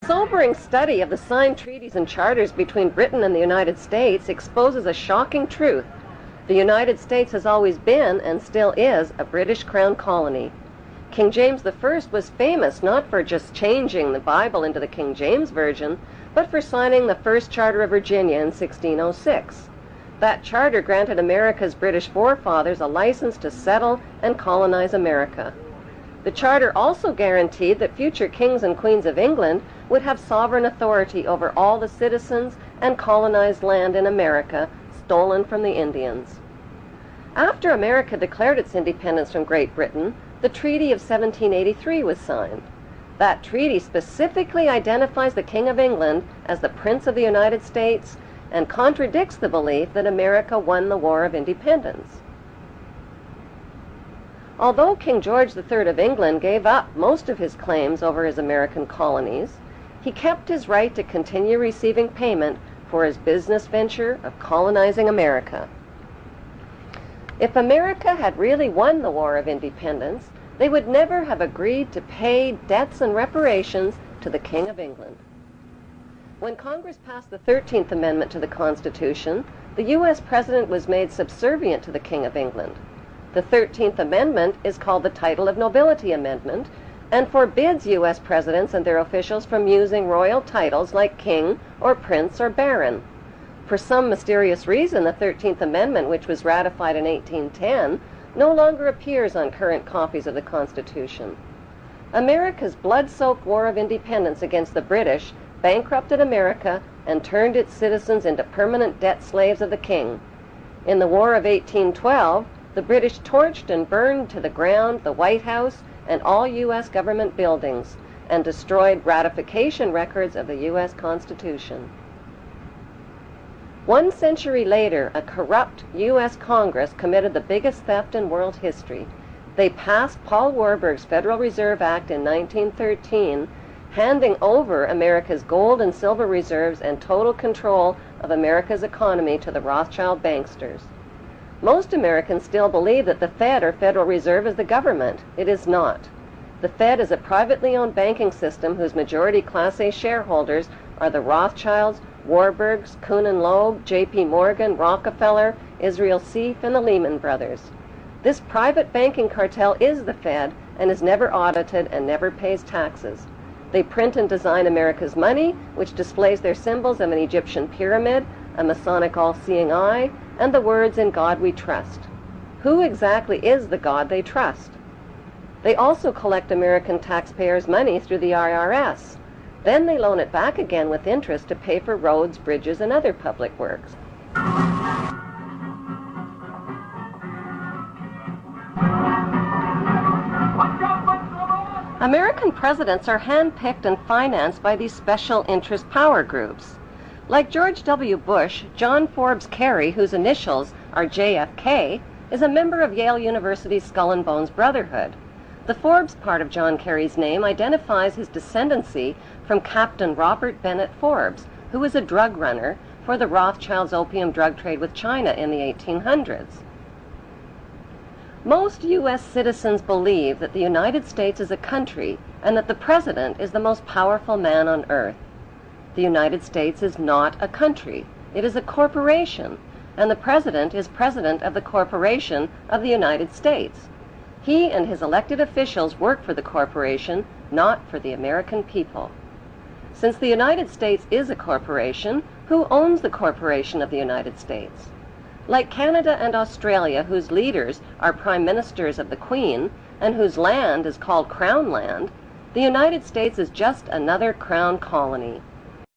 A sobering study of the signed treaties and charters between Britain and the United States exposes a shocking truth. The United States has always been, and still is, a British Crown colony. King James I was famous not for just changing the Bible into the King James Version, but for signing the First Charter of Virginia in 1606. That charter granted America's British forefathers a license to settle and colonize America. The charter also guaranteed that future kings and queens of England would have sovereign authority over all the citizens and colonized land in America stolen from the Indians. After America declared its independence from Great Britain, the Treaty of 1783 was signed. That treaty specifically identifies the King of England as the Prince of the United States and contradicts the belief that America won the War of Independence. Although King George III of England gave up most of his claims over his American colonies, he kept his right to continue receiving payment for his business venture of colonizing America. If America had really won the War of Independence, they would never have agreed to pay debts and reparations to the King of England. When Congress passed the 13th Amendment to the Constitution, the U.S. President was made subservient to the King of England. The 13th Amendment is called the Title of Nobility Amendment and forbids U.S. presidents and their officials from using royal titles like king or prince or baron. For some mysterious reason, the 13th Amendment, which was ratified in 1810, no longer appears on current copies of the Constitution. America's blood-soaked War of Independence against the British bankrupted America and turned its citizens into permanent debt slaves of the king. In the War of 1812, the British torched and burned to the ground the White House and all U.S. government buildings and destroyed ratification records of the U.S. Constitution. 1 century later, a corrupt U.S. Congress committed the biggest theft in world history. They passed Paul Warburg's Federal Reserve Act in 1913, handing over America's gold and silver reserves and total control of America's economy to the Rothschild banksters. Most Americans still believe that the Fed, or Federal Reserve, is the government. It is not. The Fed is a privately owned banking system whose majority Class A shareholders are the Rothschilds, Warburgs, Kuhn and Loeb, J.P. Morgan, Rockefeller, Israel Seif, and the Lehman Brothers. This private banking cartel is the Fed and is never audited and never pays taxes. They print and design America's money, which displays their symbols of an Egyptian pyramid, a Masonic all-seeing eye, and the words, "In God we trust." Who exactly is the God they trust? They also collect American taxpayers' money through the IRS. Then they loan it back again with interest to pay for roads, bridges, and other public works. American presidents are handpicked and financed by these special interest power groups. Like George W. Bush, John Forbes Kerry, whose initials are JFK, is a member of Yale University's Skull and Bones Brotherhood. The Forbes part of John Kerry's name identifies his descendancy from Captain Robert Bennett Forbes, who was a drug runner for the Rothschilds' opium drug trade with China in the 1800s. Most U.S. citizens believe that the United States is a country and that the President is the most powerful man on earth. The United States is not a country. It is a corporation, and the President is President of the Corporation of the United States. He and his elected officials work for the corporation, not for the American people. Since the United States is a corporation, who owns the corporation of the United States? Like Canada and Australia, whose leaders are prime ministers of the Queen, and whose land is called Crown Land, the United States is just another Crown colony.